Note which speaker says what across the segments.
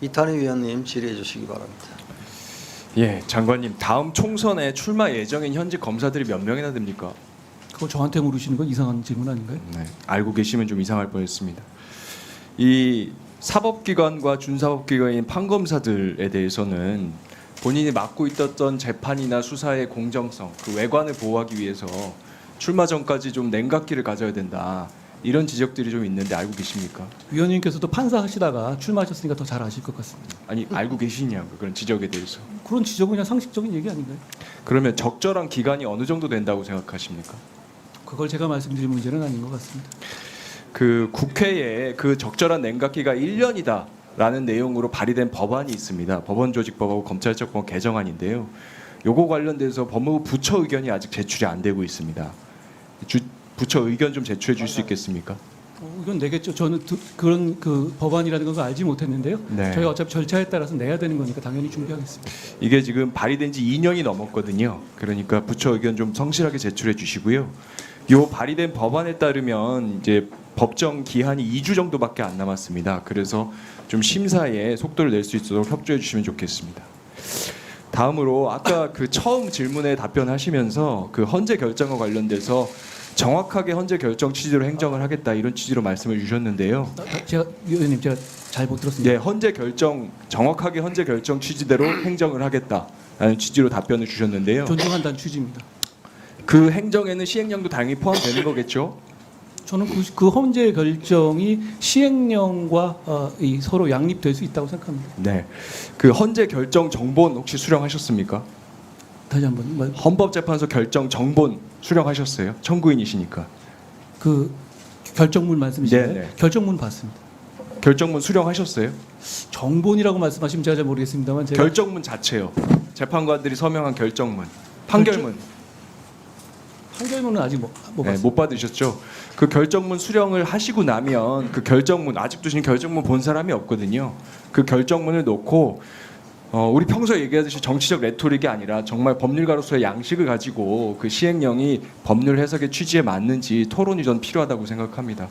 Speaker 1: 이탄희 위원님 질의해 주시기 바랍니다.
Speaker 2: 예, 장관님 다음 총선에 출마 예정인 현직 검사들이 몇 명이나 됩니까?
Speaker 3: 그거 저한테 물으시는 건 이상한 질문 아닌가요?
Speaker 2: 네, 알고 계시면 좀 이상할 뻔했습니다. 이 사법기관과 준사법기관인 판검사들에 대해서는 본인이 맡고 있었던 재판이나 수사의 공정성, 그 외관을 보호하기 위해서 출마 전까지 좀 냉각기를 가져야 된다. 이런 지적들이 좀 있는데 알고 계십니까?
Speaker 3: 위원님께서도 판사 하시다가 출마하셨으니까 더 잘 아실 것 같습니다.
Speaker 2: 아니 알고 계시냐고 그런 지적에 대해서.
Speaker 3: 그런 지적은 그냥 상식적인 얘기 아닌가요?
Speaker 2: 그러면 적절한 기간이 어느 정도 된다고 생각하십니까?
Speaker 3: 그걸 제가 말씀드릴 문제는 아닌 것 같습니다.
Speaker 2: 그 국회에 그 적절한 냉각기가 1년이다라는 내용으로 발의된 법안이 있습니다. 법원조직법하고 검찰청법 개정안인데요. 요거 관련돼서 법무부 부처 의견이 아직 제출이 안 되고 있습니다. 부처 의견 좀 제출해 줄 수 있겠습니까?
Speaker 3: 이건 내겠죠. 저는 그런 그 법안이라는 걸 알지 못했는데요.
Speaker 2: 네.
Speaker 3: 저희가 어차피 절차에 따라서 내야 되는 거니까 당연히 준비하겠습니다.
Speaker 2: 이게 지금 발의된 지 2년이 넘었거든요. 그러니까 부처 의견 좀 성실하게 제출해 주시고요. 요 발의된 법안에 따르면 이제 법정 기한이 2주 정도밖에 안 남았습니다. 그래서 좀 심사에 속도를 낼 수 있도록 협조해 주시면 좋겠습니다. 다음으로 아까 그 처음 질문에 답변하시면서 그 헌재 결정과 관련돼서 정확하게 헌재 결정 취지로 행정을 하겠다 이런 취지로 말씀을 주셨는데요.
Speaker 3: 제가 위원님 제가 잘 못 들었습니다.
Speaker 2: 네, 헌재 결정 정확하게 헌재 결정 취지대로 행정을 하겠다라는 취지로 답변을 주셨는데요.
Speaker 3: 존중한다는 취지입니다.
Speaker 2: 그 행정에는 시행령도 당연히 포함되는 거겠죠?
Speaker 3: 저는 그 헌재 결정이 시행령과 이 서로 양립될 수 있다고 생각합니다.
Speaker 2: 네, 그 헌재 결정 정본 혹시 수령하셨습니까?
Speaker 3: 다시 한번
Speaker 2: 헌법재판소 결정 정본 수령하셨어요? 청구인이시니까.
Speaker 3: 그 결정문 말씀이신가요?
Speaker 2: 네, 네.
Speaker 3: 결정문 봤습니다.
Speaker 2: 결정문 수령하셨어요?
Speaker 3: 정본이라고 말씀하시면 제가 잘 모르겠습니다만 제가
Speaker 2: 결정문 자체요. 재판관들이 서명한 결정문, 판결문.
Speaker 3: 판결문은 아직 못 봤습니다.
Speaker 2: 못 받으셨죠? 그 결정문 수령을 하시고 나면 그 결정문 아직도 지금 결정문 본 사람이 없거든요. 그 결정문을 놓고 우리 평소에 얘기하듯이 정치적 레토릭이 아니라 정말 법률가로서의 양식을 가지고 그 시행령이 법률 해석의 취지에 맞는지 토론이 전 필요하다고 생각합니다.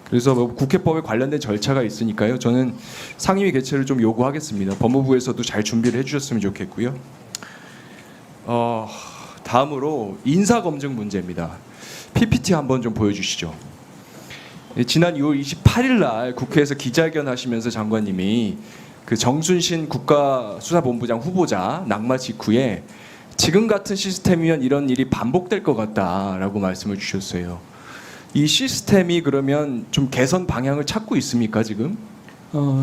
Speaker 2: 그래서 뭐 국회법에 관련된 절차가 있으니까요. 저는 상임위 개최를 좀 요구하겠습니다. 법무부에서도 잘 준비를 해주셨으면 좋겠고요. 다음으로 인사검증 문제입니다. PPT 한번 좀 보여주시죠. 지난 6월 28일 날 국회에서 기자회견 하시면서 장관님이 그 정순신 국가수사본부장 후보자 낙마 직후에 지금 같은 시스템이면 이런 일이 반복될 것 같다라고 말씀을 주셨어요. 이 시스템이 그러면 좀 개선 방향을 찾고 있습니까 지금?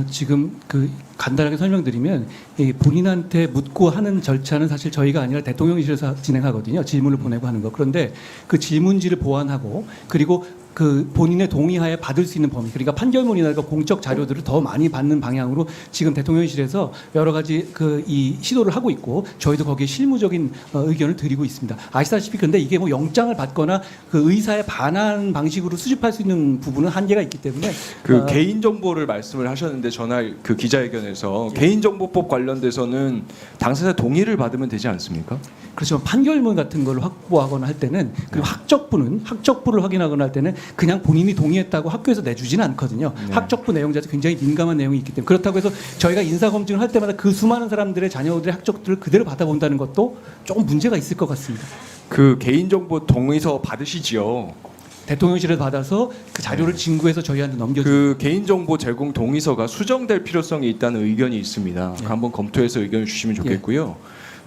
Speaker 3: 지금 그 간단하게 설명드리면 이 본인한테 묻고 하는 절차는 사실 저희가 아니라 대통령실에서 진행하거든요. 질문을 보내고 하는 거. 그런데 그 질문지를 보완하고 그리고 그 본인의 동의하에 받을 수 있는 범위, 그러니까 판결문이나 공적 자료들을 더 많이 받는 방향으로 지금 대통령실에서 여러 가지 그 이 시도를 하고 있고 저희도 거기에 실무적인 의견을 드리고 있습니다. 아시다시피 근데 이게 뭐 영장을 받거나 그 의사에 반한 방식으로 수집할 수 있는 부분은 한계가 있기 때문에
Speaker 2: 그 개인 정보를 말씀을 하셨는데 전날 그 기자회견에서 개인정보법 관련돼서는 당사자 동의를 받으면 되지 않습니까?
Speaker 3: 그렇지만 판결문 같은 걸 확보하거나 할 때는 그리고 학적부를 확인하거나 할 때는 그냥 본인이 동의했다고 학교에서 내주지는 않거든요.
Speaker 2: 네.
Speaker 3: 학적부 내용 자체 굉장히 민감한 내용이 있기 때문에 그렇다고 해서 저희가 인사검증을 할 때마다 그 수많은 사람들의 자녀들의 학적들을 그대로 받아본다는 것도 조금 문제가 있을 것 같습니다.
Speaker 2: 그 개인정보 동의서 받으시지요?
Speaker 3: 대통령실에 받아서 그 자료를 진구해서 저희한테 넘겨주고
Speaker 2: 그 개인정보 제공 동의서가 수정될 필요성이 있다는 의견이 있습니다.
Speaker 3: 예.
Speaker 2: 한번 검토해서 의견을 주시면 좋겠고요.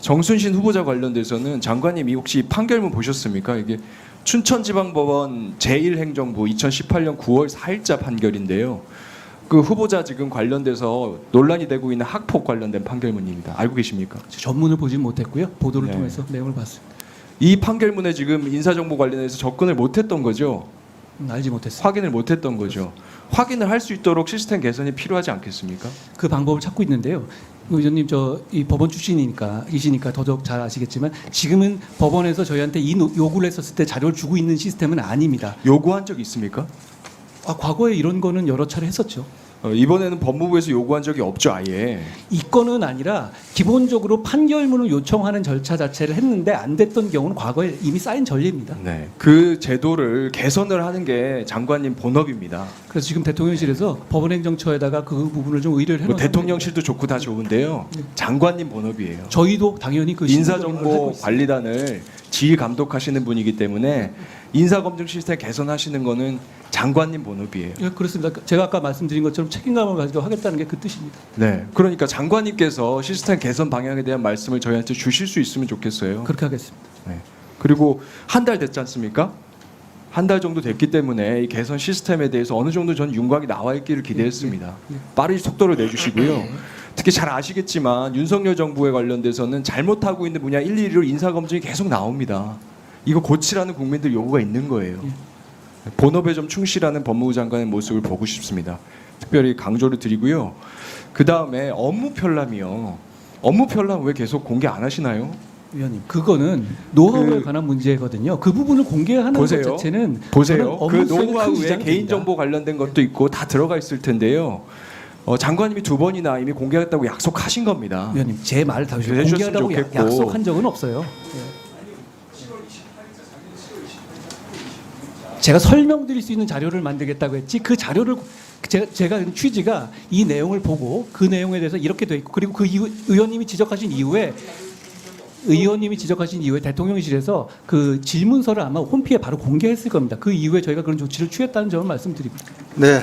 Speaker 2: 정순신 후보자 관련돼서는 장관님이 혹시 판결문 보셨습니까? 이게 춘천지방법원 제1행정부 2018년 9월 4일자 판결인데요. 그 후보자 지금 관련돼서 논란이 되고 있는 학폭 관련된 판결문입니다. 알고 계십니까?
Speaker 3: 전문을 보진 못했고요. 보도를
Speaker 2: 네.
Speaker 3: 통해서 내용을 봤습니다.
Speaker 2: 이 판결문에 지금 인사정보 관련해서 접근을 못했던 거죠.
Speaker 3: 알지 못했습니다.
Speaker 2: 확인을 못했던 거죠. 확인을 할 수 있도록 시스템 개선이 필요하지 않겠습니까?
Speaker 3: 그 방법을 찾고 있는데요. 의원님 이 법원 출신이시니까 더더욱 잘 아시겠지만 지금은 법원에서 저희한테 이 요구를 했었을 때 자료를 주고 있는 시스템은 아닙니다.
Speaker 2: 요구한 적 있습니까?
Speaker 3: 과거에 이런 거는 여러 차례 했었죠.
Speaker 2: 이번에는 법무부에서 요구한 적이 없죠, 아예.
Speaker 3: 이 건은 아니라 기본적으로 판결문을 요청하는 절차 자체를 했는데 안 됐던 경우는 과거에 이미 쌓인 전례입니다.
Speaker 2: 네, 그 제도를 개선을 하는 게 장관님 본업입니다.
Speaker 3: 그래서 지금 대통령실에서 법원행정처에다가 그 부분을 좀 의뢰를
Speaker 2: 뭐
Speaker 3: 해놓은
Speaker 2: 대통령실도 좋고 다 좋은데요. 장관님 본업이에요.
Speaker 3: 저희도 당연히 그 심도 작업을 하고 있습니다.
Speaker 2: 인사정보관리단을 지휘 감독하시는 분이기 때문에 인사검증 시스템 개선하시는 거는 장관님 본업이에요.
Speaker 3: 예, 그렇습니다. 제가 아까 말씀드린 것처럼 책임감을 가지고 하겠다는 게 그 뜻입니다.
Speaker 2: 네, 그러니까 장관님께서 시스템 개선 방향에 대한 말씀을 저희한테 주실 수 있으면 좋겠어요.
Speaker 3: 그렇게 하겠습니다.
Speaker 2: 네. 그리고 한 달 됐지 않습니까? 한 달 정도 됐기 때문에 이 개선 시스템에 대해서 어느 정도 전 윤곽이 나와 있기를 기대했습니다. 빠른 속도를 내주시고요. 특히 잘 아시겠지만 윤석열 정부에 관련돼서는 잘못하고 있는 분야 일일이로 인사검증이 계속 나옵니다. 이거 고치라는 국민들 요구가 있는 거예요. 본업에 좀 충실하는 법무부 장관의 모습을 보고 싶습니다. 특별히 강조를 드리고요. 그 다음에 업무 편람이요. 업무 편람 왜 계속 공개 안 하시나요?
Speaker 3: 위원님, 그거는 노하우에
Speaker 2: 그-
Speaker 3: 관한 문제거든요. 그 부분을 공개하는 것
Speaker 2: 보세요.
Speaker 3: 자체는 저는
Speaker 2: 보세요. 그
Speaker 3: 업무성에 큰
Speaker 2: 노하우에
Speaker 3: 지장이
Speaker 2: 개인정보
Speaker 3: 됩니다.
Speaker 2: 관련된 것도 있고 다 들어가 있을 텐데요. 장관님이 2번이나 이미 공개하겠다고 약속하신 겁니다.
Speaker 3: 위원님, 제 말을 다
Speaker 2: 해주셨으면
Speaker 3: 공개하라고
Speaker 2: 좋겠고.
Speaker 3: 약속한 적은 없어요. 제가 설명드릴 수 있는 자료를 만들겠다고 했지 그 자료를 제가 취지가 이 내용을 보고 그 내용에 대해서 이렇게 돼 있고 그리고 그 이후 의원님이 지적하신 이후에 대통령실에서 그 질문서를 아마 홈피에 바로 공개했을 겁니다. 그 이후에 저희가 그런 조치를 취했다는 점을 말씀드립니다.
Speaker 1: 네.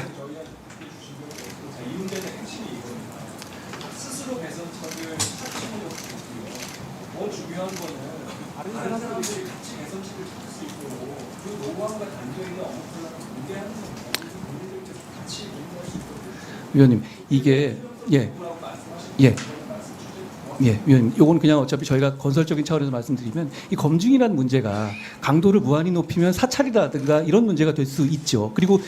Speaker 2: 더 중요한 거는 다른 사람들이 같이 개선책을 찾을 수 있도록 그 노하우가 담겨 있는 업무 플랜을 공개하는 겁니다. 국민들께 같이 공유할 수 있도록.
Speaker 3: 위원님, 이게 위원님, 요건 그냥 어차피 저희가 건설적인 차원에서 말씀드리면 이 검증이라는 문제가 강도를 무한히 높이면 사찰이라든가 이런 문제가 될 수 있죠. 그리고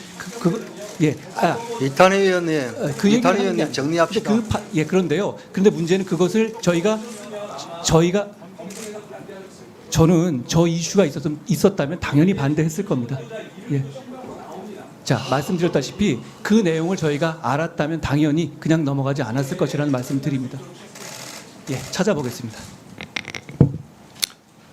Speaker 1: 이탄희 의원님,
Speaker 3: 그 얘기를
Speaker 1: 이탄희
Speaker 3: 하는 게
Speaker 1: 의원님
Speaker 3: 아니-
Speaker 1: 정리합시다.
Speaker 3: 근데 그런데요. 그런데 문제는 그것을 저희가 저는 저 이슈가 있었다면 당연히 반대했을 겁니다. 예. 자, 말씀드렸다시피 그 내용을 저희가 알았다면 당연히 그냥 넘어가지 않았을 것이라는 말씀드립니다. 예, 찾아보겠습니다.